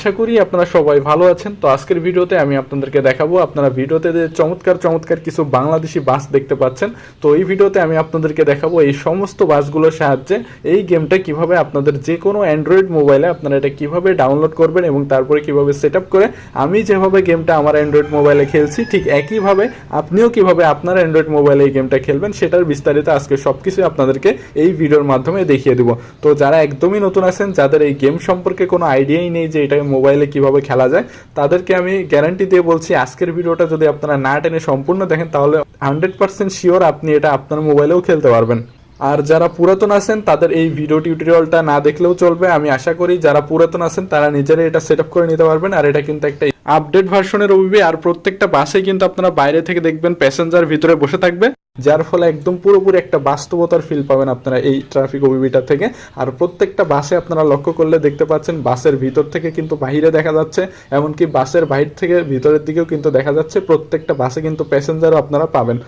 আশা করি আপনারা সবাই ভালো আছেন। তো আজকের ভিডিওতে আমি আপনাদেরকে দেখাবো, আপনারা ভিডিওতে যে চমৎকার চমৎকার কিছু বাংলাদেশি বাস দেখতে পাচ্ছেন, তো এই ভিডিওতে আমি আপনাদেরকে দেখাবো এই সমস্ত বাসগুলোর সাহায্যে এই গেমটা কিভাবে আপনাদের যে কোনো অ্যান্ড্রয়েড মোবাইলে আপনারা এটা কিভাবে ডাউনলোড করবেন এবং তারপরে কিভাবে সেট আপ করে আমি যেভাবে গেমটা আমার অ্যান্ড্রয়েড মোবাইলে খেলছি ঠিক একইভাবে আপনিও কিভাবে আপনার অ্যান্ড্রয়েড মোবাইলে এই গেমটা খেলবেন সেটার বিস্তারিত আজকে সবকিছু আপনাদেরকে এই ভিডিওর মাধ্যমে দেখিয়ে দেবো। তো যারা একদমই নতুন আছেন, যাদের এই গেম সম্পর্কে কোনো আইডিয়াই নেই যে এটা মোবাইলে কিভাবে খেলা যায়, তাদেরকে আমি গ্যারান্টি দিয়ে বলছি আজকের ভিডিওটা যদি আপনারা না টেনে সম্পূর্ণ দেখেন তাহলে 100% শিওর আপনি এটা আপনার মোবাইলেও খেলতে পারবেন। আর যারা পুরাতন আছেন তাদের এই ভিডিও টিউটোরিয়ালটা না দেখলেও চলবে। আমি আশা করি যারা পুরাতন আছেন তারা নিজেরাই এটা সেট আপ করে নিতে পারবেন। আর এটা কিন্তু একটা আপডেট ভার্সনের ওবিবি, আর প্রত্যেকটা বাসে কিন্তু আপনারা বাইরে থেকে দেখবেন প্যাসেঞ্জার ভিতরে বসে থাকবে, যার ফলে একদম পুরোপুরি একটা বাস্তবতার ফিল পাবেন আপনারা এই ট্রাফিক ওবিবিটা থেকে। আর প্রত্যেকটা বাসে আপনারা লক্ষ্য করলে দেখতে পাচ্ছেন বাসের ভিতর থেকে কিন্তু বাহিরে দেখা যাচ্ছে, এমনকি বাসের বাহির থেকে ভিতরের দিকেও কিন্তু দেখা যাচ্ছে। প্রত্যেকটা বাসে কিন্তু প্যাসেঞ্জারও আপনারা পাবেন।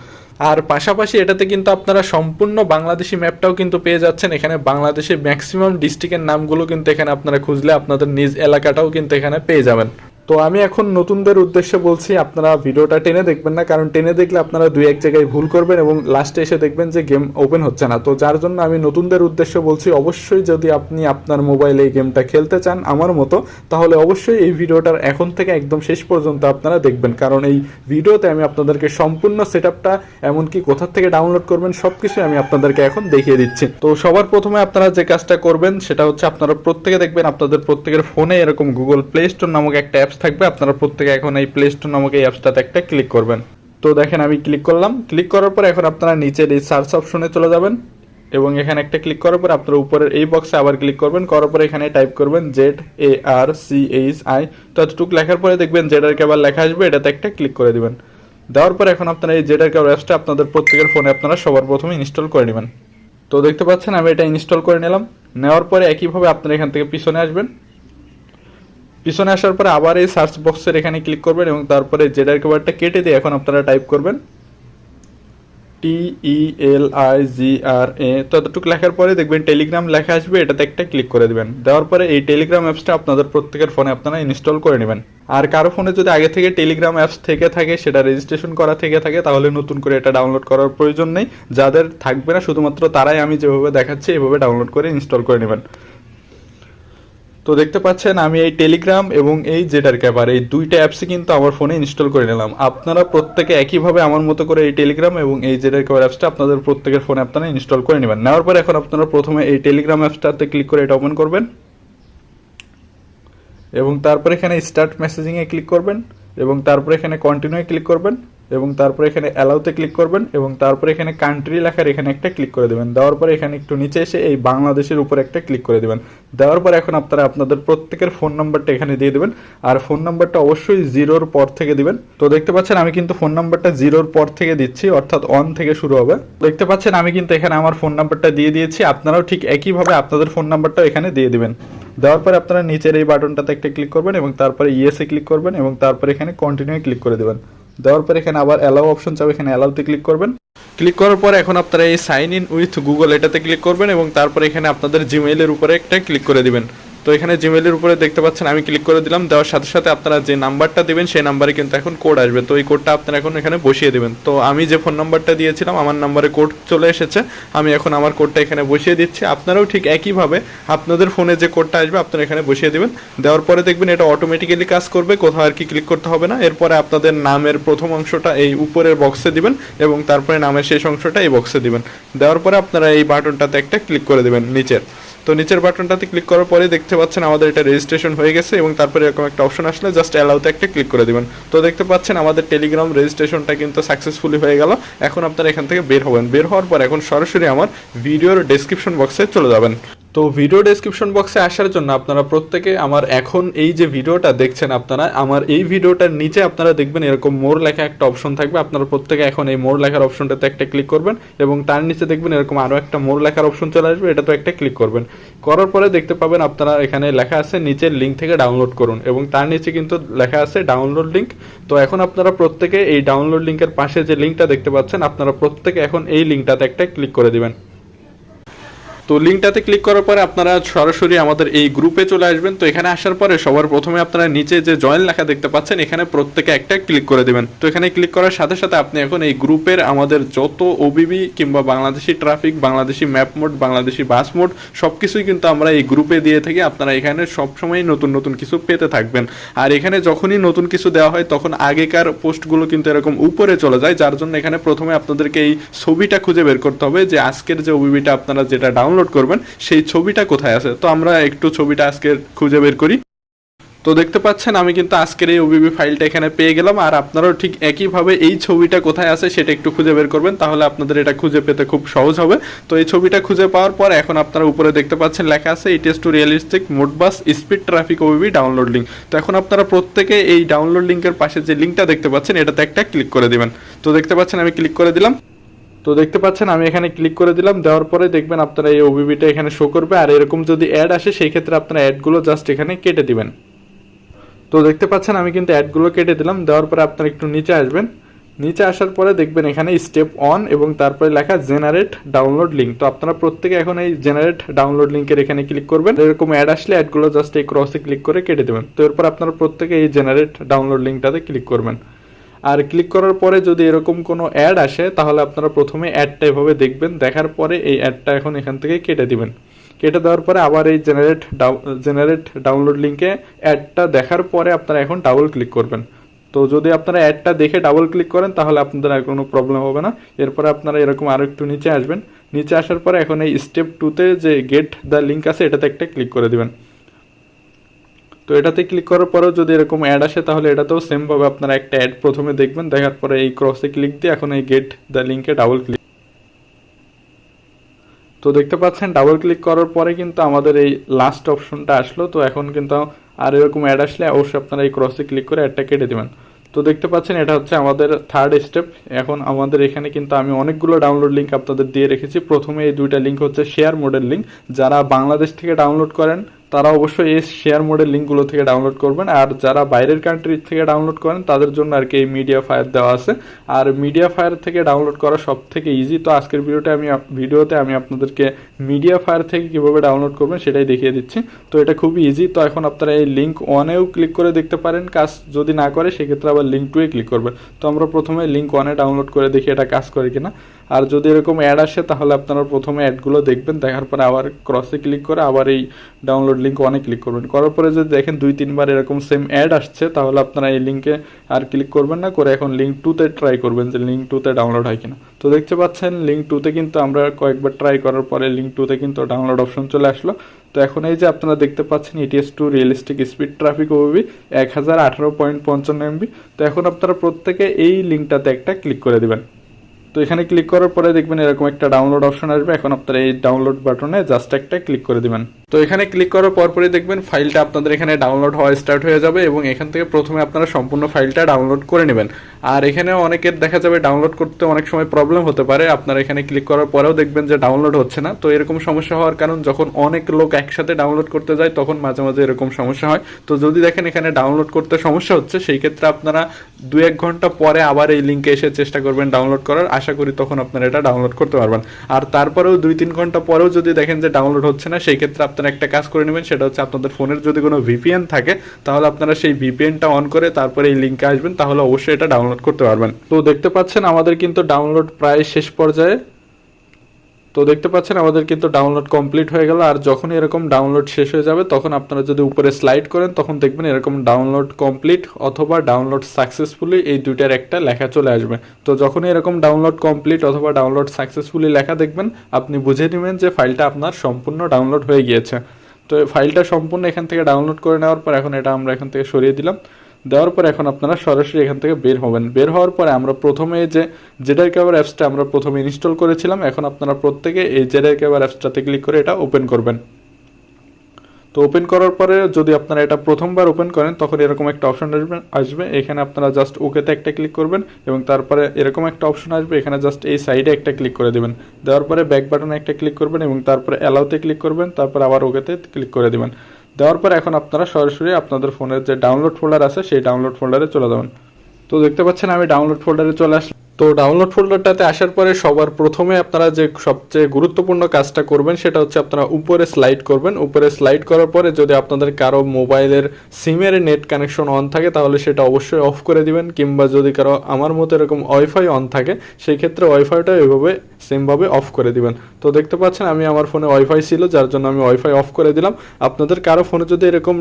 আর পাশাপাশি এটাতে কিন্তু আপনারা সম্পূর্ণ বাংলাদেশি ম্যাপটাও কিন্তু পেয়ে যাচ্ছেন। এখানে বাংলাদেশের ম্যাক্সিমাম ডিস্ট্রিক্টের নামগুলো কিন্তু এখানে আপনারা খুঁজলে আপনাদের নিজ এলাকাটাও কিন্তু এখানে পেয়ে যাবেন। তো আমি এখন নতুনদের উদ্দেশ্যে বলছি, আপনারা ভিডিওটা টেনে দেখবেন না, কারণ টেনে দেখলে আপনারা দুই এক জায়গায় ভুল করবেন এবং লাস্টে এসে দেখবেন যে গেম ওপেন হচ্ছে না। তো যার জন্য আমি নতুনদের উদ্দেশ্যে বলছি, অবশ্যই যদি আপনি আপনার মোবাইলে এই গেমটা খেলতে চান আমার মতো, তাহলে অবশ্যই এই ভিডিওটার এখন থেকে একদম শেষ পর্যন্ত আপনারা দেখবেন, কারণ এই ভিডিওতে আমি আপনাদেরকে সম্পূর্ণ সেট আপটা এমনকি কোথা থেকে ডাউনলোড করবেন সবকিছু আমি আপনাদেরকে এখন দেখিয়ে দিচ্ছি। তো সবার প্রথমে আপনারা যে কাজটা করবেন সেটা হচ্ছে, আপনারা প্রত্যেকে দেখবেন আপনাদের প্রত্যেকের ফোনে এরকম গুগল প্লে স্টোর নামক একটা অ্যাপস থাকবে। আপনারা প্রত্যেকে এখন এই প্লে স্টোর নামক এই অ্যাপসটাতে একটা ক্লিক করবেন। তো দেখেন আমি ক্লিক করলাম। ক্লিক করার পর এখন আপনারা নিচের এই সার্চ অপশনে চলে যাবেন এবং এখানে একটা ক্লিক করার পর আপনারা উপরের এই বক্সে আবার ক্লিক করবেন। করার পর এখানে টাইপ করবেন ZARCHI। তো এতটুকু লেখার পরে দেখবেন জেডার কেবল লেখা আসবে, এটাতে একটা ক্লিক করে দিবেন। দেওয়ার পর এখন আপনারা এই জেডার কেবল অ্যাপসটা আপনাদের প্রত্যেকের ফোনে আপনারা সবার প্রথমে ইনস্টল করে নেবেন। তো দেখতে পাচ্ছেন আমি এটা ইনস্টল করে নিলাম। নেওয়ার পরে একইভাবে আপনারা এখান থেকে পিছনে আসবেন। পিছনে আসার পরে আবার এই সার্চ বক্সের এখানে ক্লিক করবেন এবং তারপরে জেডার কেবারটা কেটে দিয়ে এখন আপনারা টাইপ করবেন TELIGRA। তো এতটুকু লেখার পরে দেখবেন টেলিগ্রাম লেখা আসবে, এটাতে একটা ক্লিক করে দিবেন। দেওয়ার পরে এই টেলিগ্রাম অ্যাপসটা আপনাদের প্রত্যেকের ফোনে আপনারা ইনস্টল করে নেবেন। আর কারো ফোনে যদি আগে থেকে টেলিগ্রাম অ্যাপস থেকে থাকে, সেটা রেজিস্ট্রেশন করা থেকে থাকে, তাহলে নতুন করে এটা ডাউনলোড করার প্রয়োজন নেই। যাদের থাকবে না শুধুমাত্র তারাই আমি যেভাবে দেখাচ্ছি এভাবে ডাউনলোড করে ইনস্টল করে নেবেন। তো দেখতে পাচ্ছেন আমি এই টেলিগ্রাম এবং এই জেডার ক্যাপার এই দুইটা অ্যাপসই কিন্তু আমার ফোনে ইনস্টল করে নিলাম। আপনারা প্রত্যেকে একইভাবে আমার মতো করে এই টেলিগ্রাম এবং এই জেডার ক্যাপার অ্যাপসটা আপনাদের প্রত্যেকের ফোনে আপনারা ইনস্টল করে নেবেন। নেওয়ার পরে এখন আপনারা প্রথমে এই টেলিগ্রাম অ্যাপসটাতে ক্লিক করে এটা ওপেন করবেন এবং তারপরে এখানে স্টার্ট মেসেজিংয়ে ক্লিক করবেন এবং তারপরে এখানে কন্টিনিউ ক্লিক করবেন এবং তারপরে এখানে অ্যালাউতে ক্লিক করবেন এবং তারপরে এখানে কান্ট্রি লেখার এখানে একটা ক্লিক করে দেবেন। দেওয়ার পরে এখানে একটু নিচে এসে এই বাংলাদেশের উপর একটা ক্লিক করে দেবেন। দেওয়ার পরে এখন আপনারা আপনাদের প্রত্যেকের ফোন নাম্বারটা এখানে দিয়ে দেবেন। আর ফোন নাম্বারটা অবশ্যই 0-র পর থেকে দিবেন। তো দেখতে পাচ্ছেন আমি কিন্তু ফোন নাম্বারটা 0-র পর থেকে দিচ্ছি, অর্থাৎ 1 থেকে শুরু হবে। দেখতে পাচ্ছেন আমি কিন্তু এখানে আমার ফোন নাম্বারটা দিয়ে দিয়েছি, আপনারাও ঠিক একইভাবে আপনাদের ফোন নাম্বারটাও এখানে দিয়ে দিবেন। দেওয়ার পরে আপনারা নিচের এই বাটনটাতে একটা ক্লিক করবেন এবং তারপরে ইয়েসে ক্লিক করবেন এবং তারপরে এখানে কন্টিনিউ ক্লিক করে দেবেন। দেওয়ার পরে এখানে আবার অ্যালাউ অপশন চাবে, এখানে অ্যালাউতে ক্লিক করবেন। ক্লিক করার পরে এখন আপনারা এই সাইন ইন উইথ গুগল এটাতে ক্লিক করবেন এবং তারপরে এখানে আপনাদের জিমেইলের উপরে একটা ক্লিক করে দিবেন। তো এখানে জিমেইলের উপরে দেখতে পাচ্ছেন আমি ক্লিক করে দিলাম। দেওয়ার সাথে সাথে আপনারা যে নাম্বারটা দিবেন সেই নাম্বারে কিন্তু এখন কোড আসবে। তো এই কোডটা আপনারা এখন এখানে বসিয়ে দেবেন। তো আমি যে ফোন নাম্বারটা দিয়েছিলাম আমার নাম্বারে কোড চলে এসেছে, আমি এখন আমার কোডটা এখানে বসিয়ে দিচ্ছি। আপনারাও ঠিক একইভাবে আপনাদের ফোনে যে কোডটা আসবে আপনারা এখানে বসিয়ে দেবেন। দেওয়ার পরে দেখবেন এটা অটোমেটিক্যালি কাজ করবে, কোথাও আর কি ক্লিক করতে হবে না। এরপরে আপনাদের নামের প্রথম অংশটা এই উপরের বক্সে দিবেন এবং তারপরে নামের শেষ অংশটা এই বক্সে দিবেন। দেওয়ার পরে আপনারা এই বাটনটাতে একটা ক্লিক করে দেবেন নিচের। তো নিচের বাটনটাতে ক্লিক করার পরে দেখতে পাচ্ছেন আমাদের এটা রেজিস্ট্রেশন হয়ে গেছে এবং তারপরে এরকম একটা অপশন আসলে জাস্ট অ্যালাউতে একটা ক্লিক করে দিবেন। তো দেখতে পাচ্ছেন আমাদের টেলিগ্রাম রেজিস্ট্রেশনটা কিন্তু সাকসেসফুলি হয়ে গেল। এখন আপনারা এখান থেকে বের হবেন। বের হওয়ার পর এখন সরাসরি আমার ভিডিওর ডেসক্রিপশন বক্সে চলে যাবেন। তো ভিডিও ডেসক্রিপশন বক্সে আসার জন্য আপনারা প্রত্যেকে আমার এখন এই যে ভিডিওটা দেখছেন, আপনারা আমার এই ভিডিওটার নিচে আপনারা দেখবেন এরকম মোর লেখা একটা অপশন থাকবে। আপনারা প্রত্যেকে এখন এই মোর লেখার অপশনটাতে একটা ক্লিক করবেন এবং তার নিচে দেখবেন এরকম আরও একটা মোর লেখার অপশন চলে আসবে, এটাতে একটা ক্লিক করবেন। করার পরে দেখতে পাবেন আপনারা এখানে লেখা আছে নিচের লিঙ্ক থেকে ডাউনলোড করুন এবং তার নিচে কিন্তু লেখা আছে ডাউনলোড লিঙ্ক। তো এখন আপনারা প্রত্যেকে এই ডাউনলোড লিঙ্কের পাশে যে লিঙ্কটা দেখতে পাচ্ছেন আপনারা প্রত্যেকে এখন এই লিঙ্কটাতে একটা ক্লিক করে দিবেন। তো লিঙ্কটাতে ক্লিক করার পরে আপনারা সরাসরি আমাদের এই গ্রুপে চলে আসবেন। তো এখানে আসার পরে সবার প্রথমে আপনারা নিচে যে জয়েন লেখা দেখতে পাচ্ছেন এখানে প্রত্যেকে একটা ক্লিক করে দিবেন। তো এখানে ক্লিক করার সাথে সাথে আপনি এখন এই গ্রুপের আমাদের যত ওবিবি কিংবা Bangladeshi traffic, Bangladeshi map mode, Bangladeshi bus mode সবকিছুই কিন্তু আমরা এই গ্রুপে দিয়ে থাকি। আপনারা এখানে সবসময় নতুন নতুন কিছু পেতে থাকবেন। আর এখানে যখনই নতুন কিছু দেওয়া হয় তখন আগেকার পোস্টগুলো কিন্তু এরকম উপরে চলে যায়, যার জন্য এখানে প্রথমে আপনাদেরকে এই ছবিটা খুঁজে বের করতে হবে যে আজকের যে ওবিবিটা আপনারা যেটা ডাউনলোড করবেন সেই ছবিটা কোথায় আছে। তো আমরা একটু ছবিটা আজকে খুঁজে বের করি। তো দেখতে পাচ্ছেন আমি কিন্তু আজকের এই ওবিবি ফাইলটা এখানে পেয়ে গেলাম। আর আপনারাও ঠিক একইভাবে এই ছবিটা কোথায় আছে সেটা একটু খুঁজে বের করবেন, তাহলে আপনাদের এটা খুঁজে পেতে খুব সহজ হবে। তো এই ছবিটা খুঁজে পাওয়ার পর এখন আপনারা উপরে দেখতে পাচ্ছেন লেখা আছে ETS two realistic mod bus speed traffic OBB download link. তো এখন আপনারা প্রত্যেকে এই ডাউনলোড লিঙ্কের পাশে যে লিঙ্কটা দেখতে পাচ্ছেন এটাতে একটা ক্লিক করে দিবেন। তো দেখতে পাচ্ছেন আমি ক্লিক করে দিলাম। তো দেখতে পাচ্ছেন আমি এখানে ক্লিক করে দিলাম। দেওয়ার পরে দেখবেন আপনারা এই ওবিবিটা এখানে শো করবে। আর এরকম যদি অ্যাড আসে সেই ক্ষেত্রে আপনারা অ্যাডগুলো জাস্ট এখানে কেটে দিবেন। তো দেখতে পাচ্ছেন আমি কিন্তু অ্যাডগুলো কেটে দিলাম। দেওয়ার পরে আপনারা একটু নিচে আসবেন। নিচে আসার পরে দেখবেন এখানে স্টেপ অন এবং তারপরে লেখা জেনারেট ডাউনলোড লিঙ্ক। তো আপনারা প্রত্যেকে এখন এই জেনারেট ডাউনলোড লিঙ্কের এখানে ক্লিক করবেন। এরকম অ্যাড আসলে অ্যাডগুলো জাস্ট এই ক্রসে ক্লিক করে কেটে দেবেন। তো এরপর আপনারা প্রত্যেকে এই জেনারেট ডাউনলোড লিঙ্কটাতে ক্লিক করবেন। আর ক্লিক করার পরে যদি এরকম কোনো অ্যাড আসে তাহলে আপনারা প্রথমে অ্যাডটা এভাবে দেখবেন, দেখার পরে এই অ্যাডটা এখন এখান থেকে কেটে দিবেন। কেটে দেওয়ার পরে আবার এই জেনারেট ডাউনলোড লিঙ্কে অ্যাডটা দেখার পরে আপনারা এখন ডাবল ক্লিক করবেন। তো যদি আপনারা অ্যাডটা দেখে ডাবল ক্লিক করেন তাহলে আপনাদের আর কোনো প্রবলেম হবে না। এরপরে আপনারা এরকম আরও একটু নিচে আসবেন। নিচে আসার পরে এখন এই স্টেপ 2তে যে গেট দ্য লিঙ্ক আছে এটাতে একটা ক্লিক করে দিবেন। তো এটাতে ক্লিক করার পরেও যদি এরকম অ্যাড আসে তাহলে এটাতেও সেমভাবে আপনারা একটা অ্যাড প্রথমে দেখবেন, দেখার পরে এই ক্রসে ক্লিক দিয়ে এখন এই গেট দ্য লিঙ্কে ডাবল ক্লিক। তো দেখতে পাচ্ছেন ডাবল ক্লিক করার পরে কিন্তু আমাদের এই লাস্ট অপশনটা আসলো। তো এখন কিন্তু আর এরকম অ্যাড আসলে অবশ্যই আপনারা এই ক্রসে ক্লিক করে অ্যাডটা কেটে দেবেন। তো দেখতে পাচ্ছেন এটা হচ্ছে আমাদের থার্ড স্টেপ। এখন আমাদের এখানে কিন্তু আমি অনেকগুলো ডাউনলোড লিঙ্ক আপনাদের দিয়ে রেখেছি। প্রথমে এই দুইটা লিঙ্ক হচ্ছে শেয়ার মোডের লিঙ্ক। যারা বাংলাদেশ থেকে ডাউনলোড করেন তারা অবশ্যই এই শেয়ার মোডের লিঙ্কগুলো থেকে ডাউনলোড করবেন। আর যারা বাইরের কান্ট্রি থেকে ডাউনলোড করেন তাদের জন্য আর কি এই মিডিয়া ফায়ার দেওয়া আছে। আর মিডিয়া ফায়ার থেকে ডাউনলোড করা সব থেকে ইজি। তো আজকের ভিডিওতে আমি আপনাদেরকে মিডিয়া ফায়ার থেকে কীভাবে ডাউনলোড করবেন সেটাই দেখিয়ে দিচ্ছি। তো এটা খুবই ইজি। তো এখন আপনারা এই লিঙ্ক 1এও ক্লিক করে দেখতে পারেন, কাজ যদি না করে সেক্ষেত্রে আবার লিঙ্ক 2এ ক্লিক করবেন। তো আমরা প্রথমে লিঙ্ক 1এ ডাউনলোড করে দেখি এটা কাজ করে কিনা। আর যদি এরকম অ্যাড আসে তাহলে আপনারা প্রথমে অ্যাডগুলো দেখবেন, দেখার পরে আবার ক্রসে ক্লিক করে আবার এই ডাউনলোড লিঙ্ক 1এ ক্লিক করবেন। করার পরে যদি দেখেন 2-3 বার এরকম সেম অ্যাড আসছে তাহলে আপনারা এই লিঙ্কে আর ক্লিক করবেন না, করে এখন লিঙ্ক 2তে ট্রাই করবেন যে লিঙ্ক 2তে ডাউনলোড হয় কিনা। তো দেখতে পাচ্ছেন লিঙ্ক 2তে কিন্তু আমরা কয়েকবার ট্রাই করার পরে লিঙ্ক 2তে কিন্তু ডাউনলোড অপশন চলে আসলো। তো এখন এই যে আপনারা দেখতে পাচ্ছেন ETS two realistic speed traffic OBB 1018.55 MB। তো এখন আপনারা প্রত্যেকে এই লিঙ্কটাতে একটা ক্লিক করে দিবেন। তো এখানে ক্লিক করার পরে দেখবেন এরকম একটা ডাউনলোড অপশন আসবে। এখন আপনারা এই ডাউনলোড বাটনে জাস্ট একটা ক্লিক করে দিবেন। তো এখানে ক্লিক করার পরপরই দেখবেন ফাইলটা আপনাদের এখানে ডাউনলোড হওয়া স্টার্ট হয়ে যাবে এবং এখান থেকে প্রথমে আপনারা সম্পূর্ণ ফাইলটা ডাউনলোড করে নেবেন। আর এখানে অনেকের দেখা যাবে ডাউনলোড করতে অনেক সময় প্রবলেম হতে পারে। আপনারা এখানে ক্লিক করার পরেও দেখবেন যে ডাউনলোড হচ্ছে না। তো এরকম সমস্যা হওয়ার কারণ যখন অনেক লোক একসাথে ডাউনলোড করতে যায় তখন মাঝে মাঝে এরকম সমস্যা হয়। তো যদি দেখেন এখানে ডাউনলোড করতে সমস্যা হচ্ছে সেই ক্ষেত্রে আপনারা 2-1 ঘন্টা পরে আবার এই লিঙ্কে এসে চেষ্টা করবেন ডাউনলোড করার। আশা করি তখন আপনারা এটা ডাউনলোড করতে পারবেন। আর তারপরেও 2-3 ঘন্টা পরেও যদি দেখেন যে ডাউনলোড হচ্ছে না সেই ক্ষেত্রে আপনারা একটা কাজ করে নেবেন, সেটা হচ্ছে আপনাদের ফোনের যদি কোনো ভিপিএন থাকে তাহলে আপনারা সেই ভিপিএনটা অন করে তারপরে এই লিঙ্কে আসবেন, তাহলে অবশ্যই এটা ডাউনলোড করতে পারবেন। তো দেখতে পাচ্ছেন আমাদের কিন্তু ডাউনলোড প্রায় শেষ পর্যায়ে। তো দেখতে পাচ্ছেন আমাদের কিন্তু ডাউনলোড কমপ্লিট হয়ে গেল। আর যখন এরকম ডাউনলোড শেষ হয়ে যাবে তখন আপনারা যদি উপরে স্লাইড করেন তখন দেখবেন এরকম ডাউনলোড কমপ্লিট অথবা ডাউনলোড সাকসেসফুলি এই দুইটার একটা লেখা চলে আসবে। তো যখনই এরকম ডাউনলোড কমপ্লিট অথবা ডাউনলোড সাকসেসফুলি লেখা দেখবেন আপনি বুঝে নেবেন যে ফাইলটা আপনার সম্পূর্ণ ডাউনলোড হয়ে গিয়েছে। তো এই ফাইলটা সম্পূর্ণ এখান থেকে ডাউনলোড করে নেওয়ার পর এখন এটা আমরা এখান থেকে সরিয়ে দিলাম। দেওয়ার পর এখন আপনারা সরাসরি এখান থেকে বের হবেন। বের হওয়ার পরে আমরা প্রথমে যে জেডার ক্যাবার অ্যাপসটা আমরা প্রথমে ইনস্টল করেছিলাম, এখন আপনারা প্রত্যেকে এই জেডার ক্যাবার অ্যাপসটাতে ক্লিক করে এটা ওপেন করবেন। তো ওপেন করার পরে যদি আপনারা এটা প্রথমবার ওপেন করেন তখন এরকম একটা অপশন আসবে। এখানে আপনারা জাস্ট ওকেতে একটা ক্লিক করবেন এবং তারপরে এরকম একটা অপশন আসবে, এখানে জাস্ট এই সাইডে একটা ক্লিক করে দেবেন। দেওয়ার পরে ব্যাক বাটনে একটা ক্লিক করবেন এবং তারপরে অ্যালাউতে ক্লিক করবেন, তারপর আবার ওকেতে ক্লিক করে দেবেন। দেওয়ার পর এখন আপনারা সরাসরি আপনাদের ফোনের যে ডাউনলোড ফোল্ডার আছে সেই ডাউনলোড ফোল্ডারে চলে যাবেন। তো দেখতে পাচ্ছেন আমি ডাউনলোড ফোল্ডারে চলে আসলাম। তো ডাউনলোড ফোল্ডারটাতে আসার পরে সবার প্রথমে আপনারা যে সবচেয়ে গুরুত্বপূর্ণ কাজটা করবেন সেটা হচ্ছে আপনারা উপরে স্লাইড করবেন। উপরে স্লাইড করার পরে যদি আপনাদের কারো মোবাইলের সিমের নেট কানেকশন অন থাকে তাহলে সেটা অবশ্যই অফ করে দিবেন, কিংবা যদি কারো আমার মতো এরকম ওয়াইফাই অন থাকে সেই ক্ষেত্রে ওয়াইফাইটা এভাবে সেমভাবে অফ করে দিবেন। তো দেখতে পাচ্ছেন আমি আমার ফোনে ওয়াইফাই ছিল যার জন্য আমি ওয়াইফাই অফ করে দিলাম। আপনাদের কারো ফোনে যদি এরকম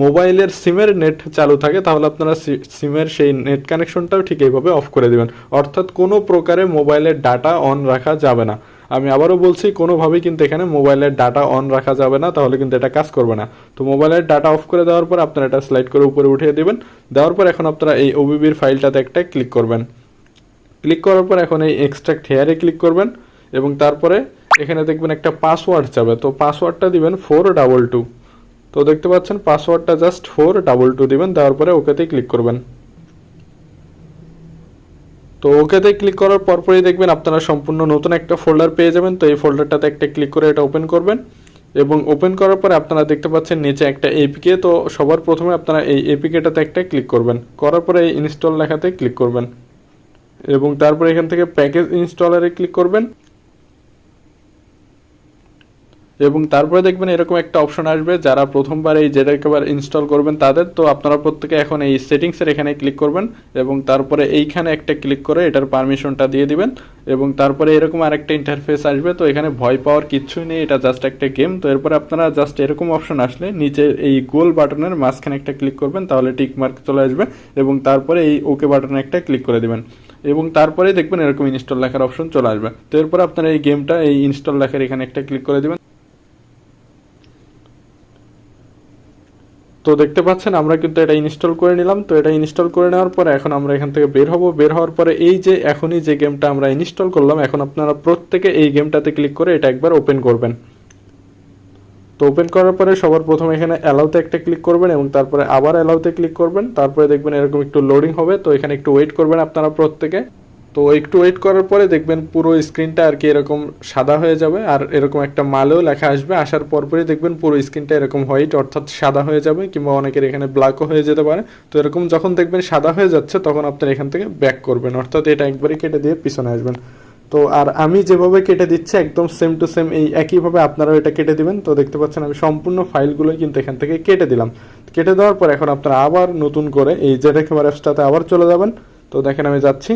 মোবাইলের সিমের নেট চালু থাকে তাহলে আপনারা সিমের সেই নেট কানেকশনটাও ঠিক এইভাবে অফ করে দিবেন, অর্থাৎ কোনো প্রকারে মোবাইলের ডাটা অন রাখা যাবে না। আমি আবারও বলছি, কোনোভাবেই কিন্তু এখানে মোবাইলের ডাটা অন রাখা যাবে না, তাহলে কিন্তু এটা কাজ করবে না। তো মোবাইলের ডাটা অফ করে দেওয়ার পর আপনারা এটা স্লাইড করে উপরে উঠিয়ে দেবেন। দেওয়ার পর এখন আপনারা এই ওবিবির ফাইলটাতে একটা ক্লিক করবেন। ক্লিক করার পর এখন এই এক্সট্রাক্ট হেয়ারে ক্লিক করবেন এবং তারপরে এখানে দেখবেন একটা পাসওয়ার্ড যাবে, তো পাসওয়ার্ডটা দিবেন 422। তো দেখতে পাচ্ছেন পাসওয়ার্ডটা জাস্ট 422 দিবেন, দেওয়ার পরে ওকেতে ক্লিক করবেন। তো ওকেতে ক্লিক করার পরপরই দেখবেন আপনারা সম্পূর্ণ নতুন একটা ফোল্ডার পেয়ে যাবেন। তো এই ফোল্ডারটাতে একটা ক্লিক করে এটা ওপেন করবেন এবং ওপেন করার পরে আপনারা দেখতে পাচ্ছেন নিচে একটা এপিকে। তো সবার প্রথমে আপনারা এই এপিকেটাতে একটা ক্লিক করবেন, করার পরে এই ইনস্টল লেখাতে ক্লিক করবেন এবং তারপরে এখান থেকে প্যাকেজ ইনস্টলারে ক্লিক করবেন এবং তারপরে দেখবেন এরকম একটা অপশন আসবে যারা প্রথমবার এই জেডার ইনস্টল করবেন তাদের। তো আপনারা প্রত্যেকে এখন এই সেটিংসের এখানে ক্লিক করবেন এবং তারপরে এইখানে একটা ক্লিক করে এটার পারমিশনটা দিয়ে দিবেন এবং তারপরে এরকম আরেকটা ইন্টারফেস আসবে। তো এখানে ভয় পাওয়ার কিচ্ছুই নেই, এটা জাস্ট একটা গেম। তো এরপরে আপনারা জাস্ট এরকম অপশন আসলে নিচে এই গোল বাটনের মাঝখানে একটা ক্লিক করবেন, তাহলে টিক মার্ক চলে আসবে এবং তারপরে এই ওকে বাটনে একটা ক্লিক করে দিবেন এবং তারপরে দেখবেন এরকম ইনস্টল লেখার অপশন চলে আসবে। তো এরপর আপনারা এই গেমটা এই ইনস্টল লেখার এখানে একটা ক্লিক করে দিবেন। তো দেখতে পাচ্ছেন আমরা কিন্তু এটা ইনস্টল করে নিলাম। তো এটা ইনস্টল করে নেওয়ার পরে এখন আমরা এখান থেকে বের হব। বের হওয়ার পরে এই যে এখনই যে গেমটা আমরা ইনস্টল করলাম, এখন আপনারা প্রত্যেকে এই গেমটাতে ক্লিক করে এটা একবার ওপেন করবেন। তো ওপেন করার পরে সবার প্রথমে এখানে অ্যালাউতে একটা ক্লিক করবেন এবং তারপরে আবার অ্যালাউতে ক্লিক করবেন। তারপরে দেখবেন এরকম একটু লোডিং হবে, তো এখানে একটু ওয়েট করবেন আপনারা প্রত্যেকে। তো একটু ওয়েট করার পরে দেখবেন পুরো স্ক্রিনটা আর কি এরকম সাদা হয়ে যাবে আর এরকম একটা মালেও লেখা আসবে। আসার পরপরই দেখবেন পুরো স্ক্রিনটা এরকম হোয়াইট অর্থাৎ সাদা হয়ে যাবে, কিংবা অনেকের এখানে ব্ল্যাকও হয়ে যেতে পারে। তো এরকম যখন দেখবেন সাদা হয়ে যাচ্ছে তখন আপনারা এখান থেকে ব্যাক করবেন, অর্থাৎ এটা একবারই কেটে দিয়ে পিছনে আসবেন। তো আর আমি যেভাবে কেটে দিচ্ছি একদম সেম টু সেম এই একইভাবে আপনারাও এটা কেটে দিবেন। তো দেখতে পাচ্ছেন আমি সম্পূর্ণ ফাইলগুলোই কিন্তু এখান থেকে কেটে দিলাম। কেটে দেওয়ার পর এখন আপনারা আবার নতুন করে এই জেডার অ্যাপসটাতে আবার চলে যাবেন। তো দেখেন আমি যাচ্ছি,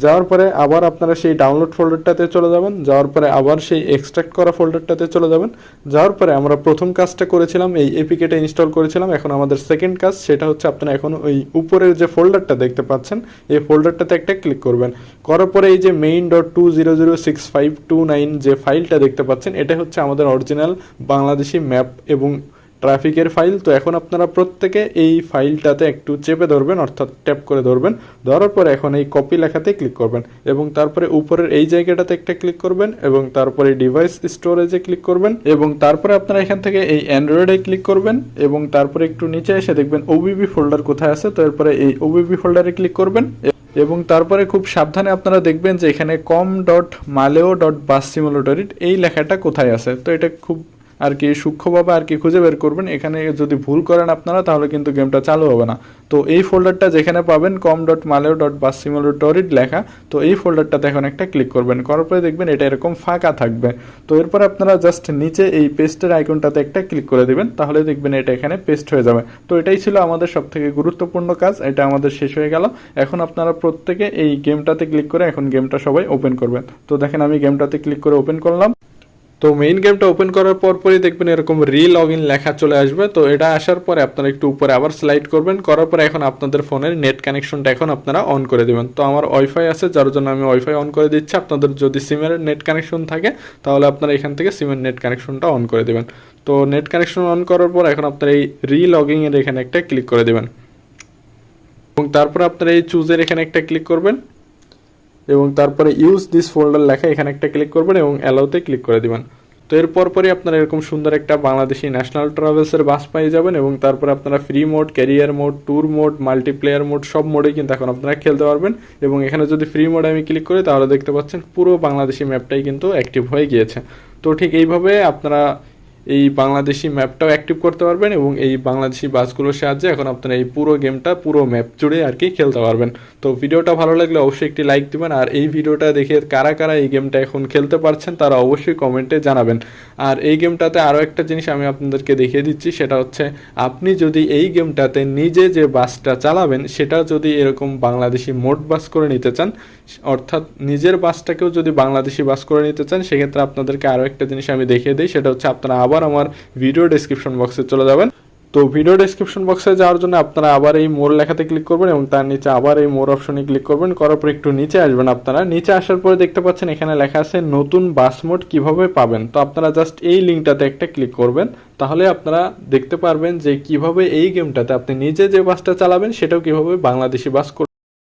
যাওয়ার পরে আবার আপনারা সেই ডাউনলোড ফোল্ডারটাতে চলে যাবেন, যাওয়ার পরে আবার সেই এক্সট্রাক্ট করা ফোল্ডারটাতে চলে যাবেন। যাওয়ার পরে আমরা প্রথম কাজটা করেছিলাম এই এপিকেটা ইনস্টল করেছিলাম, এখন আমাদের সেকেন্ড কাজ সেটা হচ্ছে আপনারা এখন ওই উপরের যে ফোল্ডারটা দেখতে পাচ্ছেন এই ফোল্ডারটাতে একটা ক্লিক করবেন। করার পরে এই যে main.200652 যে ফাইলটা দেখতে পাচ্ছেন এটা হচ্ছে আমাদের অরিজিনাল বাংলাদেশি ম্যাপ এবং ট্রাফিকের ফাইল। তো এখন আপনারা প্রত্যেকে এই ফাইলটাতে একটু চেপে ধরবেন, অর্থাৎ ট্যাপ করে ধরবেন। ধরার পরে এখন এই কপি লেখাতে ক্লিক করবেন এবং তারপরে উপরের এই জায়গাটাতে একটা ক্লিক করবেন এবং তারপরে ডিভাইস স্টোরেজে ক্লিক করবেন এবং তারপরে আপনারা এখান থেকে এই অ্যান্ড্রয়েডে ক্লিক করবেন এবং তারপরে একটু নিচে এসে দেখবেন ওবিবি ফোল্ডার কোথায় আছে। তো এরপরে এই ওবিবি ফোল্ডারে ক্লিক করবেন এবং তারপরে খুব সাবধানে আপনারা দেখবেন যে এখানে com.maleo.bus এই লেখাটা কোথায় আছে। তো এটা খুব আর কি সূক্ষ্মভাবে আর কি খুঁজে বের করবেন। এখানে যদি ভুল করেন আপনারা তাহলে কিন্তু গেমটা চালু হবে না। তো এই ফোল্ডারটা যেখানে পাবেন com.maleo.bus লেখা, তো এই ফোল্ডারটাতে এখন একটা ক্লিক করবেন। করার পরে দেখবেন এটা এরকম ফাঁকা থাকবে। তো এরপর আপনারা জাস্ট নিচে এই পেস্টের আইকনটাতে একটা ক্লিক করে দিবেন, তাহলে দেখবেন এটা এখানে পেস্ট হয়ে যাবে। তো এটাই ছিল আমাদের সবথেকে গুরুত্বপূর্ণ কাজ, এটা আমাদের শেষ হয়ে গেল। এখন আপনারা প্রত্যেকে এই গেমটাতে ক্লিক করে এখন গেমটা সবাই ওপেন করবেন। তো দেখেন আমি গেমটাতে ক্লিক করে ওপেন করলাম। তো মেইন গেমটা ওপেন করার পরই দেখবেন এরকম লগ ইন লেখা চলে আসবে। তো এটা আসার পরে আপনারা একটু উপরে আবার স্লাইড করবেন, করার পরে এখন আপনাদের ফোনের নেট কানেকশনটা এখন আপনারা অন করে দেবেন। তো আমার ওয়াইফাই আছে যার জন্য আমি ওয়াইফাই অন করে দিচ্ছি। আপনাদের যদি সিমের নেট কানেকশন থাকে তাহলে আপনারা এখান থেকে সিমের নেট কানেকশনটা অন করে দেবেন। তো নেট কানেকশন অন করার পর এখন আপনারা এই লগিং এর এখানে একটা ক্লিক করে দেবেন এবং তারপর আপনারা এই চুজের এখানে একটা ক্লিক করবেন এবং তারপরে ইউজ দিস ফোল্ডার লেখা এখানে একটা ক্লিক করবেন এবং অ্যালাউতে ক্লিক করে দিবেন। তো এরপর পরই আপনারা এরকম সুন্দর একটা বাংলাদেশি ন্যাশনাল ট্রাভেলসের বাস পেয়ে যাবেন এবং তারপরে আপনারা free mode, career mode, tour mode, multiplayer mode সব মোডেই কিন্তু এখন আপনারা খেলতে পারবেন। এবং এখানে যদি ফ্রি মোডে আমি ক্লিক করি তাহলে দেখতে পাচ্ছেন পুরো বাংলাদেশি ম্যাপটাই কিন্তু অ্যাক্টিভ হয়ে গিয়েছে। তো ঠিক এইভাবে আপনারা এই বাংলাদেশি ম্যাপটাও অ্যাক্টিভ করতে পারবেন এবং এই বাংলাদেশি বাসগুলোর সাহায্যে এখন আপনারা এই পুরো গেমটা পুরো ম্যাপ জুড়ে আর কি খেলতে পারবেন। তো ভিডিওটা ভালো লাগলে অবশ্যই একটি লাইক দিবেন, আর এই ভিডিওটা দেখে কারা কারা এই গেমটা এখন খেলতে পারছেন তারা অবশ্যই কমেন্টে জানাবেন। আর এই গেমটাতে আরও একটা জিনিস আমি আপনাদেরকে দেখিয়ে দিচ্ছি, সেটা হচ্ছে আপনি যদি এই গেমটাতে নিজে যে বাসটা চালাবেন সেটা যদি এরকম বাংলাদেশি মোড বাস করে নিতে চান, অর্থাৎ নিজের বাসটাকেও যদি বাংলাদেশি বাস করে নিতে চান, সেক্ষেত্রে আপনাদেরকে আরও একটা জিনিস আমি দেখিয়ে দিই, সেটা হচ্ছে আপনারা আবার আমার ভিডিও ডেসক্রিপশন বক্সে চলে যাবেন। তো ভিডিও ডেসক্রিপশন বক্সে যাওয়ার জন্য আপনারা আবার এই মোর লেখাতে ক্লিক করবেন এবং তার নিচে আবার এই মোর অপশনে ক্লিক করবেন। করার পর একটু নিচে আসবেন, আপনারা নিচে আসার পরে দেখতে পাচ্ছেন এখানে লেখা আছে নতুন বাস মোড কিভাবে পাবেন। তো আপনারা জাস্ট এই লিঙ্কটাতে একটা ক্লিক করবেন, তাহলে আপনারা দেখতে পারবেন যে কিভাবে এই গেমটাতে আপনি নিজে যে বাসটা চালাবেন সেটাও কিভাবে বাংলাদেশি বাস